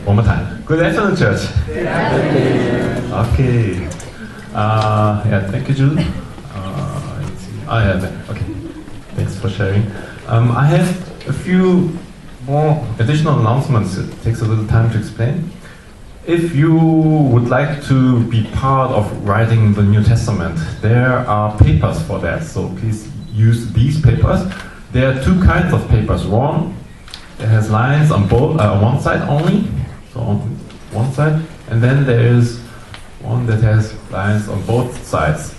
One more time. Good afternoon, church. Good afternoon. Okay. Yeah, thank you, Julie. Okay. Thanks for sharing. I have a few more additional announcements. It takes a little time to explain. If you would like to be part of writing the New Testament, there are papers for that, so please use these papers. There are two kinds of papers. One that has lines on both, one side only, so on one side, and then there is one that has lines on both sides.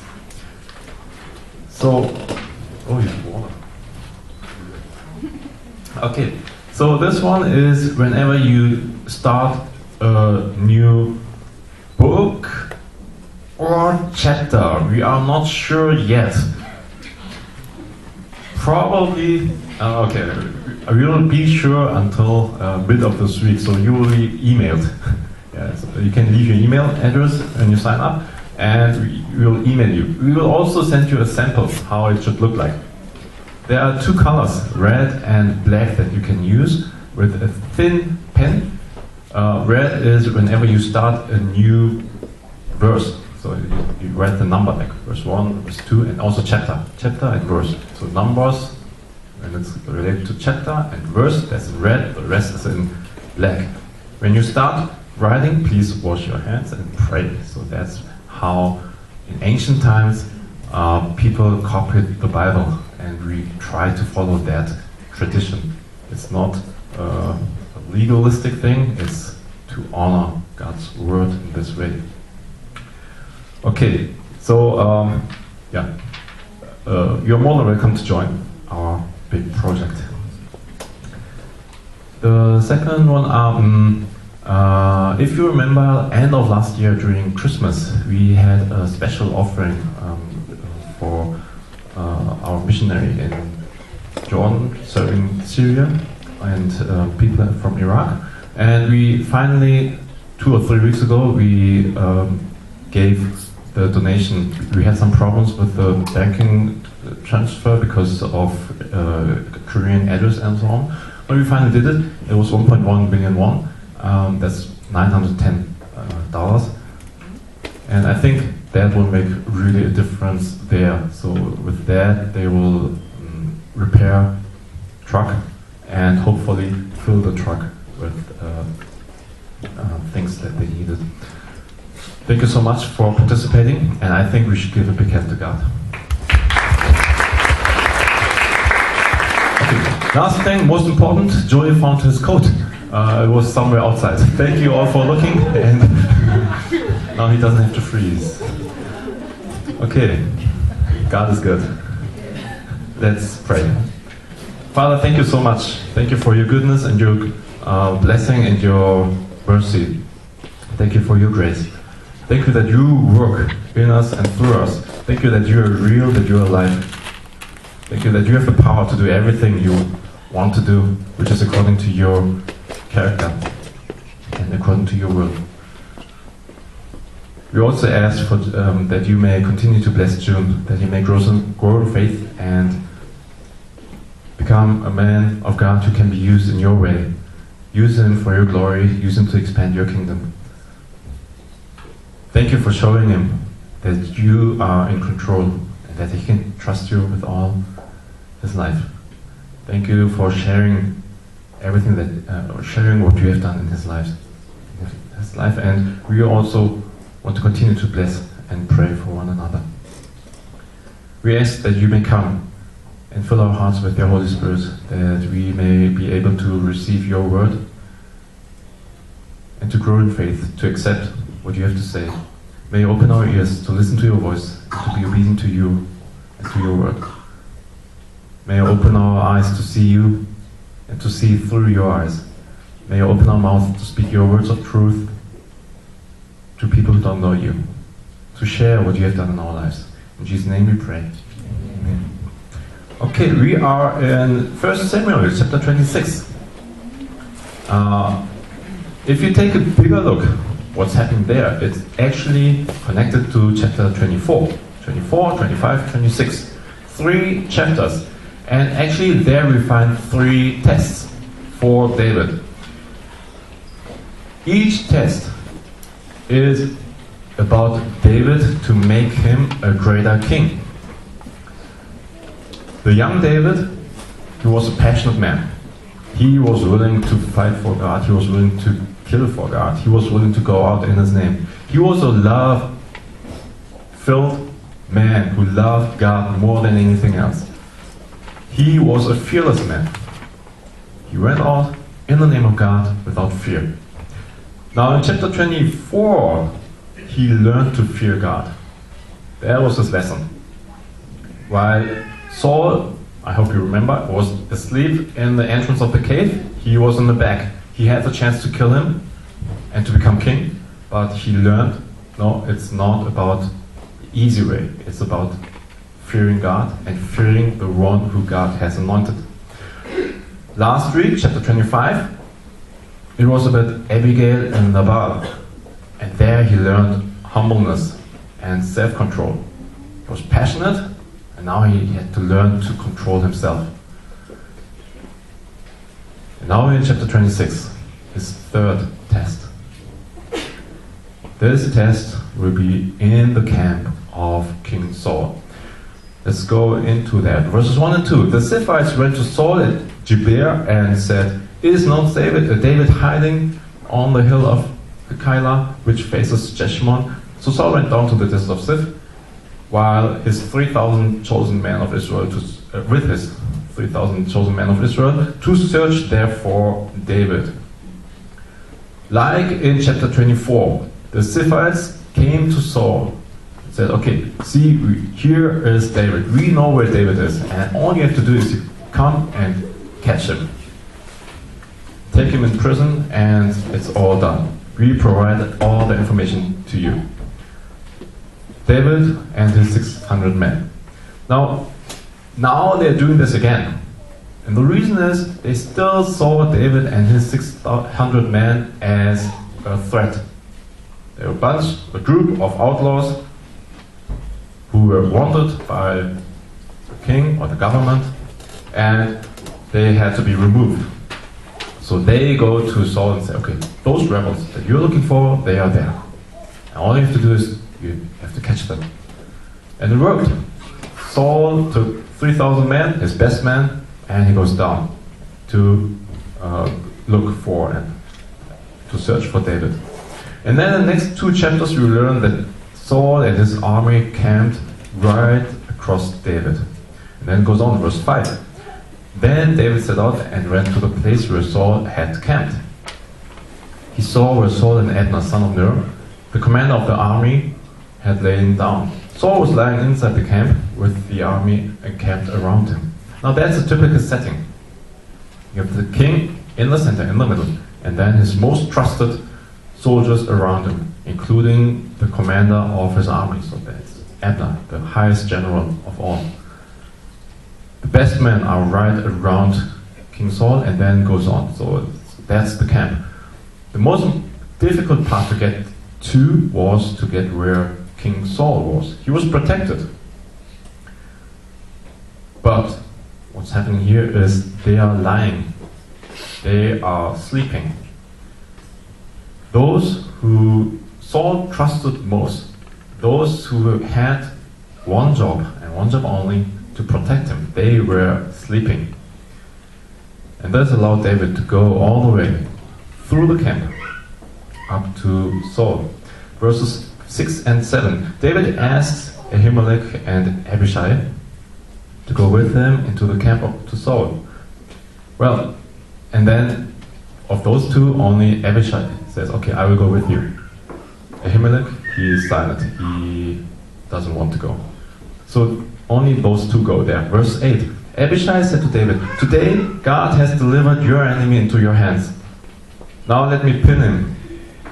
So, oh, you have water. Okay, so this one is whenever you start a new book or chapter. We are not sure yet. Probably, okay, we will be sure until mid of this week, so you will be emailed. Yeah, so you can leave your email address when you sign up, and we will email you. We will also send you a sample how it should look like. There are two colors, red and black, that you can use with a thin pen. Red is whenever you start a new verse. So you write the number, like verse 1, verse 2, and also chapter and verse. So numbers, and it's related to chapter, and verse, that's in red, the rest is in black. When you start writing, please wash your hands and pray. So that's how, in ancient times, people copied the Bible, and we try to follow that tradition. It's not a legalistic thing, it's to honor God's word in this way. Okay, so yeah, you're more than welcome to join our big project. The second one, if you remember, end of last year during Christmas, we had a special offering for our missionary in Jordan, serving Syria and people from Iraq. And we finally, 2 or 3 weeks ago, we gave the donation. We had some problems with the banking transfer because of Korean address and so on. But we finally did it. It was 1.1 billion won. That's $910. And I think that will make really a difference there. So with that, they will repair truck and hopefully fill the truck with things that they needed. Thank you so much for participating, and I think we should give a big hand to God. Okay. Last thing, most important, Joey found his coat. It was somewhere outside. Thank you all for looking, and now he doesn't have to freeze. Okay, God is good. Let's pray. Father, thank you so much. Thank you for your goodness and your blessing and your mercy. Thank you for your grace. Thank you that you work in us and through us. Thank you that you are real, that you are alive. Thank you that you have the power to do everything you want to do, which is according to your character and according to your will. We also ask for that you may continue to bless June, that he may grow in faith and become a man of God who can be used in your way. Use him for your glory, use him to expand your kingdom. Thank you for showing him that you are in control and that he can trust you with all his life. Thank you for sharing everything that, sharing what you have done in his life. And we also want to continue to bless and pray for one another. We ask that you may come and fill our hearts with your Holy Spirit, that we may be able to receive your word and to grow in faith, to accept what you have to say. May you open our ears to listen to your voice, to be obedient to you and to your word. May you open our eyes to see you and to see through your eyes. May you open our mouth to speak your words of truth to people who don't know you, to share what you have done in our lives. In Jesus' name we pray. Amen. Okay, we are in 1 Samuel, chapter 26. If you take a bigger look, what's happening there, it's actually connected to chapter 24, 25, 26. 3 chapters. And actually there we find 3 tests for David. Each test is about David to make him a greater king. The young David, he was a passionate man. He was willing to fight for God. He was willing to kill for God. He was willing to go out in His name. He was a love-filled man who loved God more than anything else. He was a fearless man. He went out in the name of God without fear. Now in chapter 24, he learned to fear God. That was his lesson. While Saul, I hope you remember, was asleep in the entrance of the cave, he was in the back. He had the chance to kill him and to become king, but he learned, no, it's not about the easy way. It's about fearing God and fearing the one who God has anointed. Last week, chapter 25, it was about Abigail and Nabal. And there he learned humbleness and self-control. He was passionate, and now he had to learn to control himself. And now we're in chapter 26, his third test. This test will be in the camp of King Saul. Let's go into that. Verses 1 and 2. The Ziphites went to Saul at Gibeah and said, "Is not David hiding on the hill of Keilah, which faces Jeshimon?" So Saul went down to the desert of Ziph, while his 3,000 chosen men of Israel, with his 3,000 chosen men of Israel, to search there for David. Like in chapter 24, the Ziphites came to Saul and said, "Okay, see, here is David. We know where David is, and all you have to do is you come and catch him. Take him in prison, and it's all done. We provided all the information to you." David and his 600 men. Now they're doing this again. And the reason is they still saw David and his 600 men as a threat. They were a group of outlaws who were wanted by the king or the government, and they had to be removed. So they go to Saul and say, "Okay, those rebels that you're looking for, they are there. And all you have to do is you have to catch them." And it worked. Saul took 3,000 men, his best men, and he goes down to look for and to search for David. And then in the next 2 chapters we learn that Saul and his army camped right across David. And then it goes on, verse 5. Then David set out and ran to the place where Saul had camped. He saw where Saul and Abner, son of Ner, the commander of the army, had lain down. Saul was lying inside the camp with the army encamped around him. Now that's a typical setting. You have the king in the center, in the middle, and then his most trusted soldiers around him, including the commander of his army. So that's Abner, the highest general of all. The best men are right around King Saul, and then goes on. So that's the camp. The most difficult part to get to was to get where King Saul was. He was protected. But what's happening here is they are lying. They are sleeping. Those who Saul trusted most, those who had one job and one job only, to protect him, they were sleeping. And this allowed David to go all the way through the camp up to Saul. Verses 6 and 7. David asks Ahimelech and Abishai to go with him into the camp up to Saul. Well, and then of those two, only Abishai says, "Okay, I will go with you." Ahimelech, he is silent. He doesn't want to go. So only those two go there. Verse 8. Abishai said to David, "Today God has delivered your enemy into your hands. Now let me pin him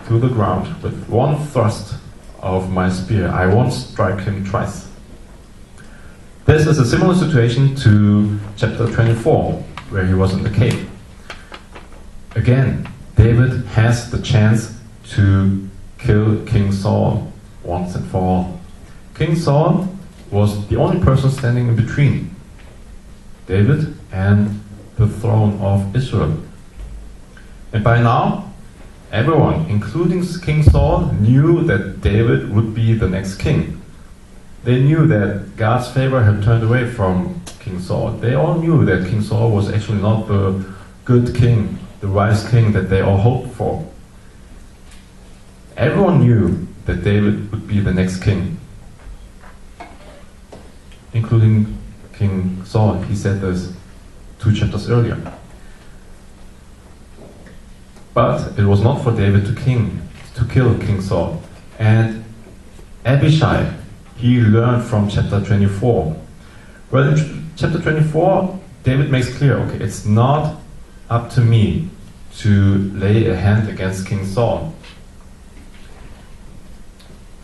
to the ground with one thrust of my spear. I won't strike him twice." This is a similar situation to chapter 24, where he was in the cave. Again, David has the chance to kill King Saul once and for all. King Saul was the only person standing in between David and the throne of Israel. And by now, Everyone, including King Saul, knew that David would be the next king. They knew that God's favor had turned away from King Saul. They all knew that King Saul was actually not the good king, the wise king that they all hoped for. Everyone knew that David would be the next king, including King Saul. He said this 2 chapters earlier. But it was not for David to kill King Saul. And Abishai, he learned from chapter 24. Well, in chapter 24, David makes clear, okay, it's not up to me to lay a hand against King Saul.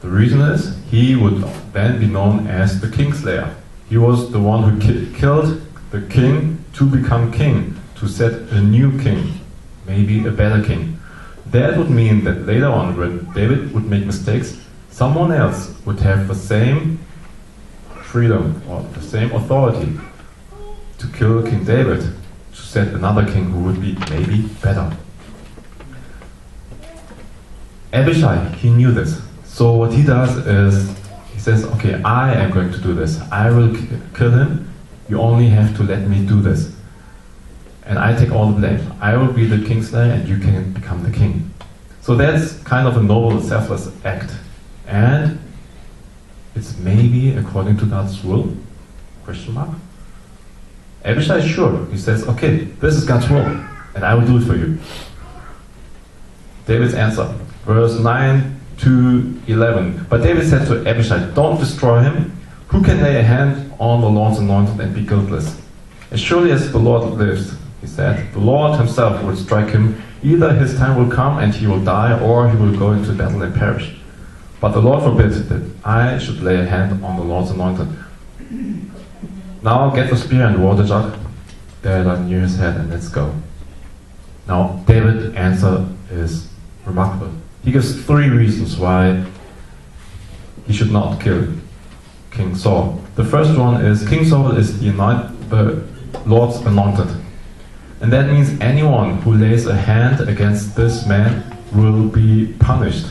The reason is, he would then be known as the Kingslayer. He was the one who killed the king to become king, to set a new king, maybe a better king. That would mean that later on, when David would make mistakes, someone else would have the same freedom or the same authority to kill King David, to set another king who would be maybe better. Abishai, he knew this. So what he does is, he says, okay, I am going to do this. I will kill him. You only have to let me do this. And I take all the blame. I will be the kingslayer and you can become the king. So that's kind of a noble, selfless act. And it's maybe according to God's will? Question mark. Abishai is sure. He says, okay, this is God's will, and I will do it for you. David's answer, verse 9 to 11. But David said to Abishai, don't destroy him. Who can lay a hand on the Lord's anointed and be guiltless? As surely as the Lord lives, he said, the Lord himself will strike him. Either his time will come and he will die, or he will go into battle and perish. But the Lord forbid that I should lay a hand on the Lord's anointed. Now get the spear and water jug that are near his head, and let's go. Now David's answer is remarkable. He gives 3 reasons why he should not kill King Saul. The first one is, King Saul is the Lord's anointed. And that means anyone who lays a hand against this man will be punished,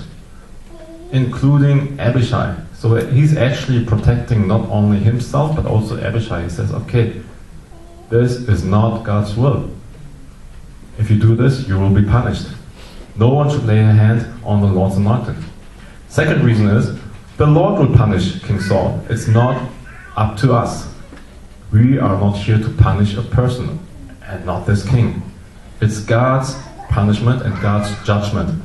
including Abishai. So he's actually protecting not only himself, but also Abishai. He says, okay, this is not God's will. If you do this, you will be punished. No one should lay a hand on the Lord's anointed. Second reason is, the Lord will punish King Saul. It's not up to us. We are not here to punish a person, and not this king. It's God's punishment and God's judgment.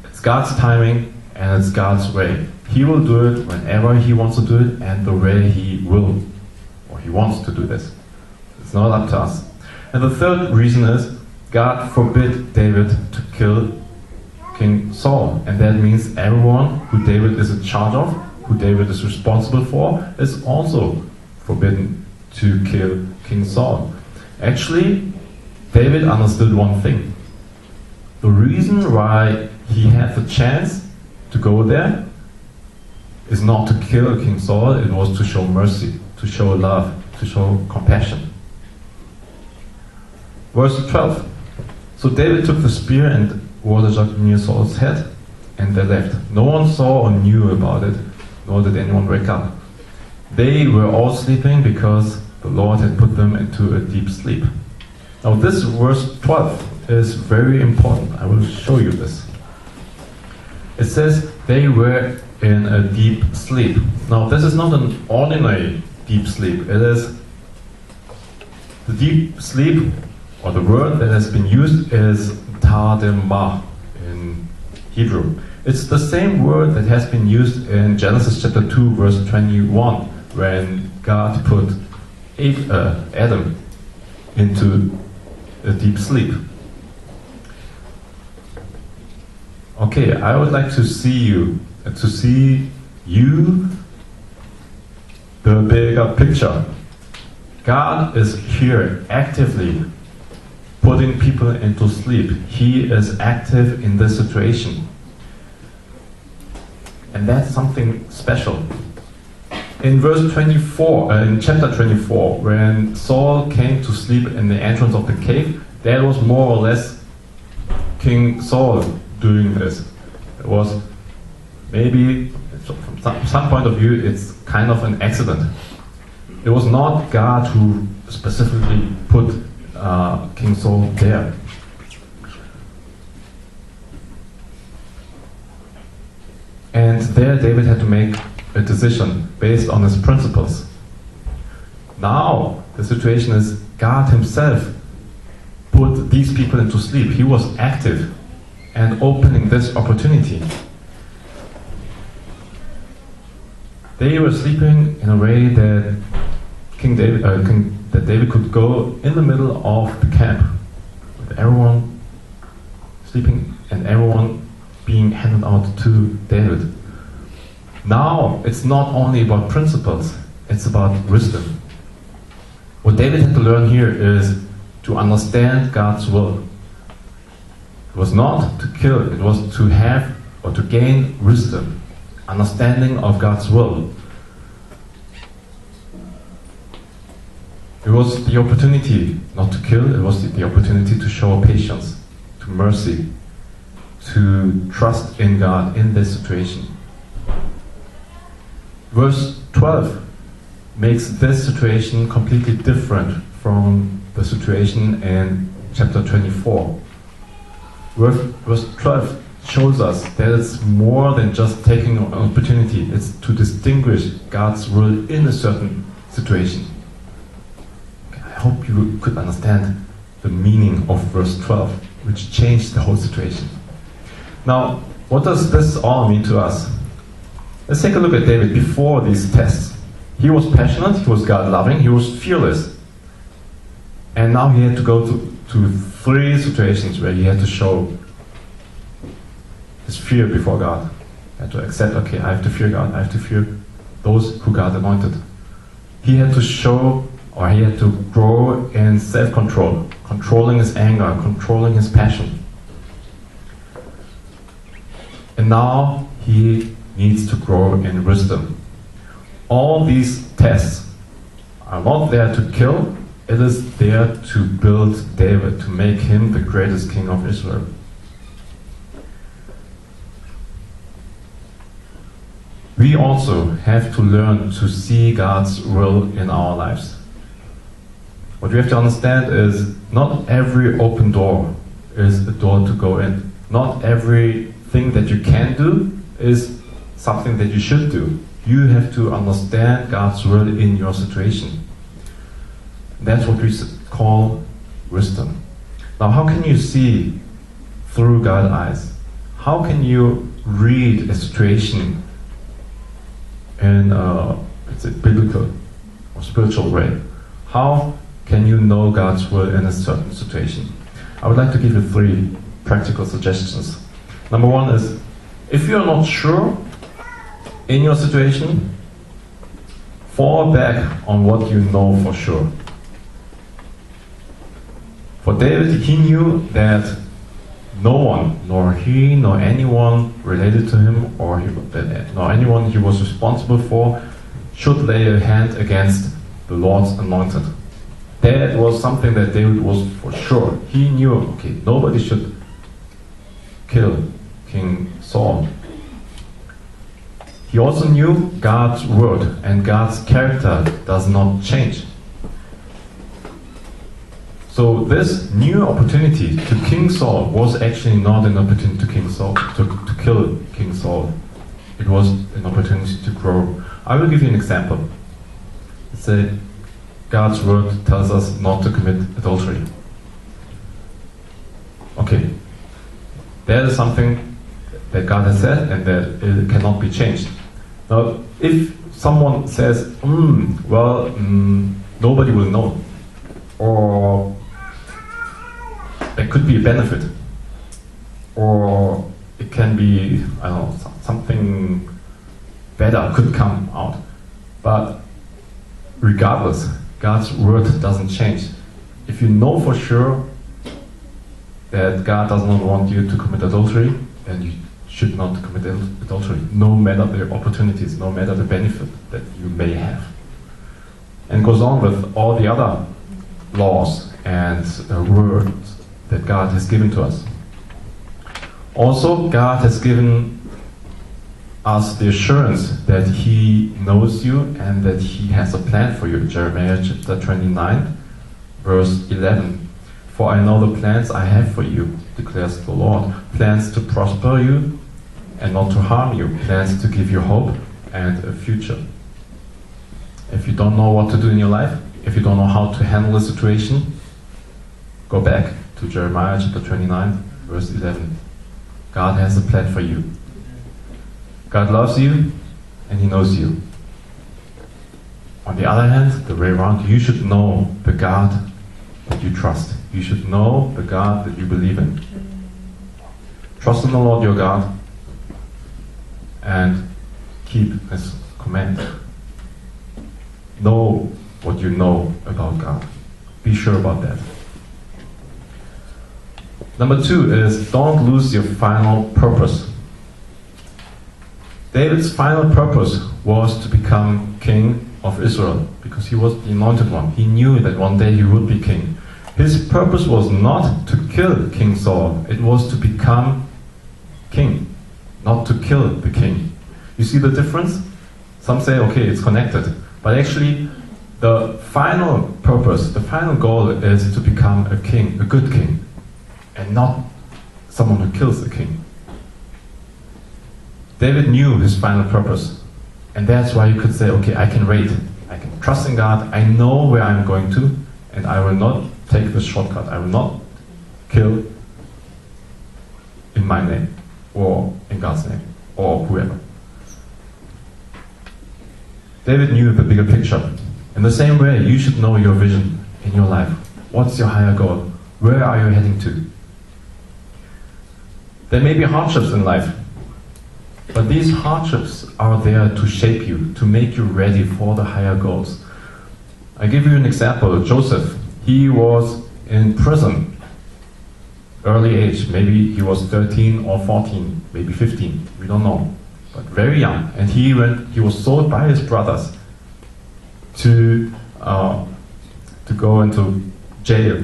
It's God's timing and it's God's way. He will do it whenever he wants to do it and the way he will, or he wants to do this. It's not up to us. And the third reason is, God forbid David to kill King Saul. And that means everyone who David is in charge of, who David is responsible for, is also forbidden to kill King Saul. Actually, David understood one thing. The reason why he had the chance to go there is not to kill King Saul, it was to show mercy, to show love, to show compassion. Verse 12. So David took the spear and water jug near Saul's head, and they left. No one saw or knew about it, nor did anyone wake up. They were all sleeping because the Lord had put them into a deep sleep. Now this verse 12 is very important. I will show you this. It says they were in a deep sleep. Now this is not an ordinary deep sleep. It is the deep sleep, or the word that has been used is tardemah in Hebrew. It's the same word that has been used in Genesis chapter 2 verse 21 when God put Adam into a deep sleep. Okay, I would like to see you the bigger picture. God is here actively putting people into sleep. He is active in this situation. And that's something special. In verse 24, in chapter 24, when Saul came to sleep in the entrance of the cave, that was more or less King Saul doing this? It was maybe, from some point of view, it's kind of an accident. It was not God who specifically put King Saul there. And there David had to make a decision based on his principles. Now the situation is God himself put these people into sleep. He was active and opening this opportunity. They were sleeping in a way that David could go in the middle of the camp with everyone sleeping and everyone being handed out to David. Now it's not only about principles, it's about wisdom. What David had to learn here is to understand God's will. It was not to kill, it was to have or to gain wisdom, understanding of God's will. It was the opportunity not to kill, it was the opportunity to show patience, to mercy, to trust in God in this situation. Verse 12 makes this situation completely different from the situation in chapter 24. Verse 12 shows us that it's more than just taking an opportunity, it's to distinguish God's will in a certain situation. I hope you could understand the meaning of verse 12, which changed the whole situation. Now, what does this all mean to us? Let's take a look at David before these tests. He was passionate, he was God-loving, he was fearless. And now he had to go to three situations where he had to show his fear before God. He had to accept, okay, I have to fear God, I have to fear those who God anointed. He had to show, or he had to grow in self-control, controlling his anger, controlling his passion. And now he needs to grow in wisdom. All these tests are not there to kill, it is there to build David, to make him the greatest king of Israel. We also have to learn to see God's will in our lives. What we have to understand is not every open door is a door to go in. Not everything that you can do is something that you should do. You have to understand God's will in your situation. That's what we call wisdom. Now, how can you see through God's eyes? How can you read a situation in a biblical or spiritual way? How can you know God's will in a certain situation? I would like to give you 3 practical suggestions. Number 1 is, if you're not sure in your situation, fall back on what you know for sure. For David, he knew that no one, nor he, nor anyone related to him, nor anyone he was responsible for, should lay a hand against the Lord's anointed. That was something that David was for sure. He knew, okay, nobody should kill King Saul. He also knew God's word, and God's character does not change. So this new opportunity to King Saul was actually not an opportunity to kill King Saul. It was an opportunity to grow. I will give you an example. Let's say God's word tells us not to commit adultery. Okay, that is something that God has said and that it cannot be changed. Now, if someone says, nobody will know, or there could be a benefit, or it can be, I don't know, something better could come out. But regardless, God's word doesn't change. If you know for sure that God does not want you to commit adultery, then you should not commit adultery, no matter the opportunities, no matter the benefit that you may have. And goes on with all the other laws and words that God has given to us. Also, God has given us the assurance that He knows you and that He has a plan for you. Jeremiah chapter 29, verse 11. For I know the plans I have for you, declares the Lord. Plans to prosper you and not to harm you. Plans to give you hope and a future. If you don't know what to do in your life, if you don't know how to handle a situation, go back to Jeremiah chapter 29, verse 11. God has a plan for you. God loves you and He knows you. On the other hand, the way around, you should know the God that you trust. You should know the God that you believe in. Trust in the Lord your God and keep His command. Know what you know about God. Be sure about that. Number 2 is don't lose your final purpose. David's final purpose was to become king of Israel because he was the anointed one. He knew that one day he would be king. His purpose was not to kill King Saul. It was to become king, not to kill the king. You see the difference? Some say, okay, it's connected. But actually, the final purpose, the final goal is to become a king, a good king, and not someone who kills the king. David knew his final purpose, and that's why you could say, okay, I can wait. I can trust in God. I know where I'm going to, and I will not take the shortcut. I will not kill in my name, or in God's name, or whoever. David knew the bigger picture. In the same way, you should know your vision in your life. What's your higher goal? Where are you heading to? There may be hardships in life, but these hardships are there to shape you, to make you ready for the higher goals. I give you an example. Joseph, he was in prison, early age. Maybe he was 13 or 14, maybe 15, we don't know, but very young. And he was sold by his brothers to go into jail.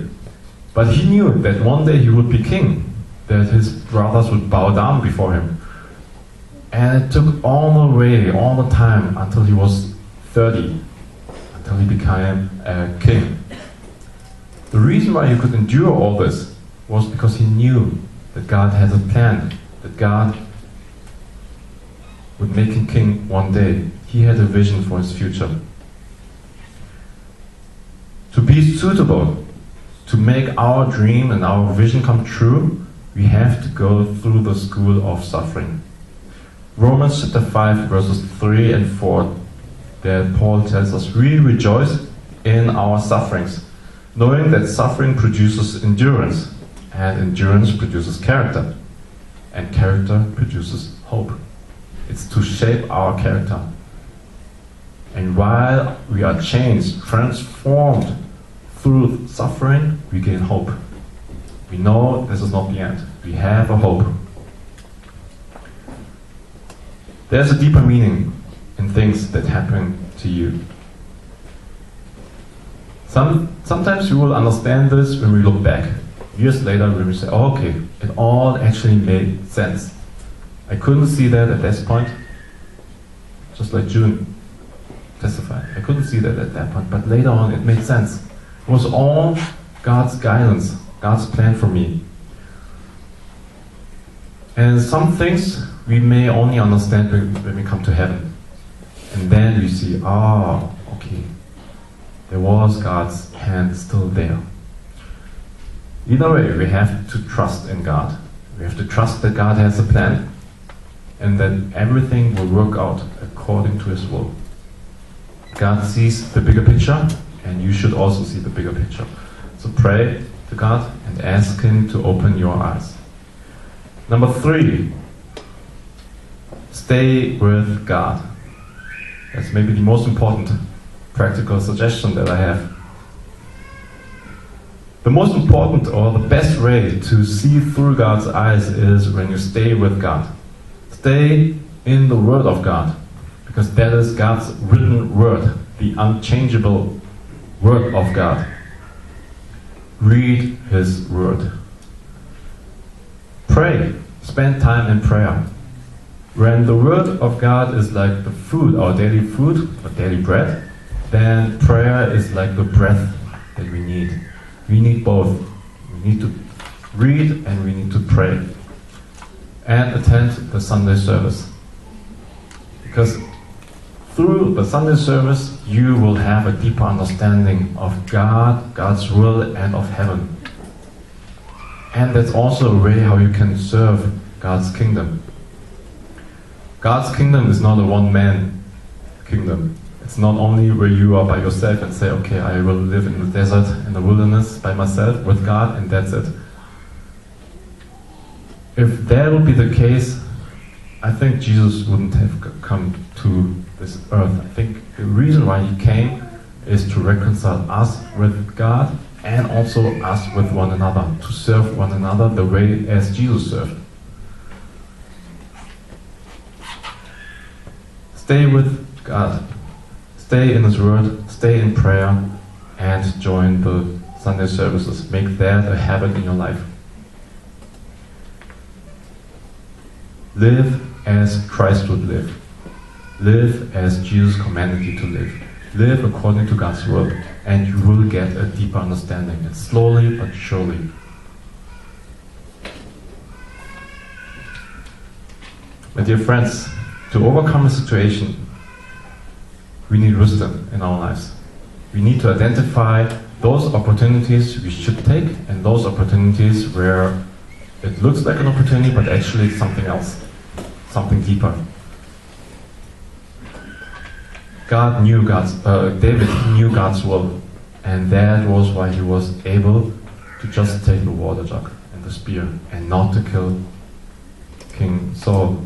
But he knew that one day he would be king, that his brothers would bow down before him. And it took all the time until he was 30, until he became a king. The reason why he could endure all this was because he knew that God had a plan, that God would make him king one day. He had a vision for his future. To be suitable, to make our dream and our vision come true, we have to go through the school of suffering. Romans chapter 5 verses 3 and 4, there Paul tells us, we rejoice in our sufferings, knowing that suffering produces endurance, and endurance produces character, and character produces hope. It's to shape our character. And while we are changed, transformed through suffering, we gain hope. We know this is not the end. We have a hope. There's a deeper meaning in things that happen to you. Sometimes we will understand this when we look back. Years later, when we say, oh, okay, it all actually made sense. I couldn't see that at this point, just like June testified. I couldn't see that at that point, but later on it made sense. It was all God's guidance, God's plan for me. And some things we may only understand when we come to heaven. And then we see, okay, there was God's hand still there. Either way, we have to trust in God. We have to trust that God has a plan and that everything will work out according to His will. God sees the bigger picture, and you should also see the bigger picture. So pray to God and ask Him to open your eyes. Number 3, stay with God. That's maybe the most important practical suggestion that I have. The most important or the best way to see through God's eyes is when you stay with God. Stay in the Word of God, because that is God's written Word, the unchangeable Word of God. Read His Word. Pray. spend time in prayer. When the Word of God is like the food, our daily food, or daily bread, then prayer is like the breath that we need. We need both. We need to read and we need to pray. And attend the Sunday service. Because through the Sunday service, you will have a deeper understanding of God, God's will, and of heaven. And that's also a way how you can serve God's kingdom. God's kingdom is not a one-man kingdom. It's not only where you are by yourself and say, okay, I will live in the desert, in the wilderness, by myself, with God, and that's it. If that would be the case, I think Jesus wouldn't have come to this earth. I think the reason why he came is to reconcile us with God and also us with one another, to serve one another the way as Jesus served. Stay with God, stay in His Word, stay in prayer, and join the Sunday services. Make that a habit in your life. Live as Christ would live. Live as Jesus commanded you to live. Live according to God's will, and you will get a deeper understanding. And slowly but surely. My dear friends, to overcome a situation, we need wisdom in our lives. We need to identify those opportunities we should take and those opportunities where it looks like an opportunity, but actually it's something else, something deeper. David knew God's will, and that was why he was able to just take the water jug and the spear and not to kill King Saul.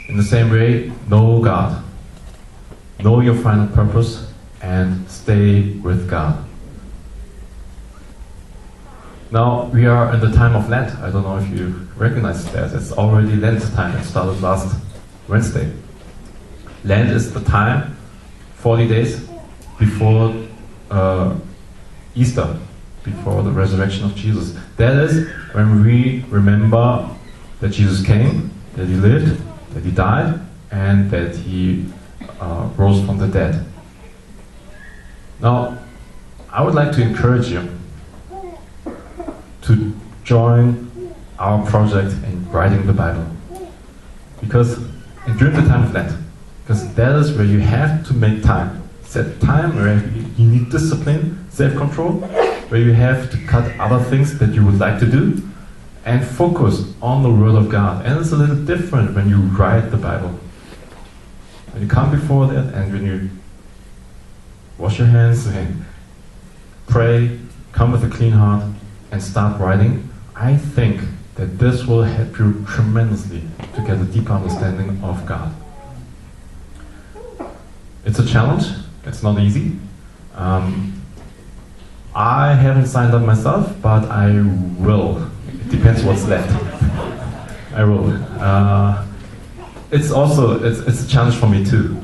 In the same way, know God, know your final purpose, and stay with God. Now, we are in the time of Lent. I don't know if you recognize that. It's already Lent time. It started last Wednesday. Lent is the time, 40 days before Easter, before the resurrection of Jesus. That is when we remember that Jesus came, that He lived, that He died, and that He rose from the dead. Now, I would like to encourage you to join our project in writing the Bible. Because during the time of Lent, because that is where you have to make time. Set time where you need discipline, self-control, where you have to cut other things that you would like to do, and focus on the Word of God. And it's a little different when you write the Bible. When you come before that and when you wash your hands and pray, come with a clean heart, and start writing, I think that this will help you tremendously to get a deeper understanding of God. It's a challenge, it's not easy. I haven't signed up myself, but I will. It depends what's left. I will. It's a challenge for me too.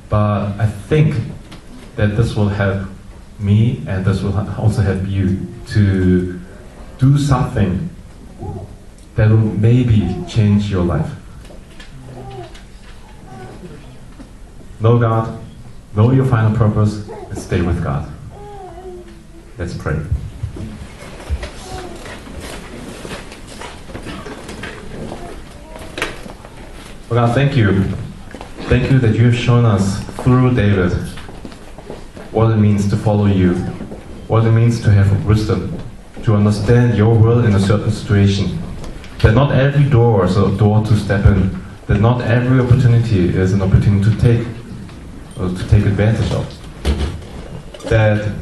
But I think that this will help me, and this will also help you to do something that will maybe change your life. Know God, know your final purpose, and stay with God. Let's pray. Oh God, thank you. Thank you that you have shown us through David what it means to follow you, what it means to have wisdom, to understand your will in a certain situation. That not every door is a door to step in, that not every opportunity is an opportunity to take advantage of. That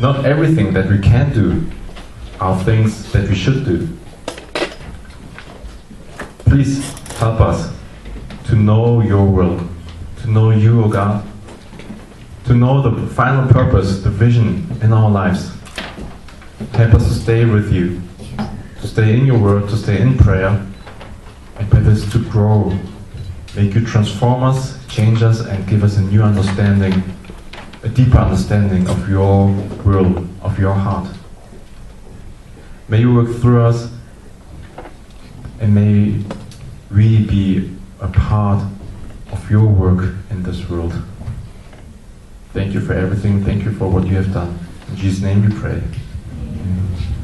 not everything that we can do are things that we should do. Please help us to know your will, to know you, O God, to know the final purpose, the vision in our lives. Help us to stay with you, to stay in your word, to stay in prayer, and help us to grow. Make you transform us, change us, and give us a new understanding, a deeper understanding of your will, of your heart. May you work through us, and may we be a part of your work in this world. Thank you for everything. Thank you for what you have done. In Jesus' name we pray. Amen.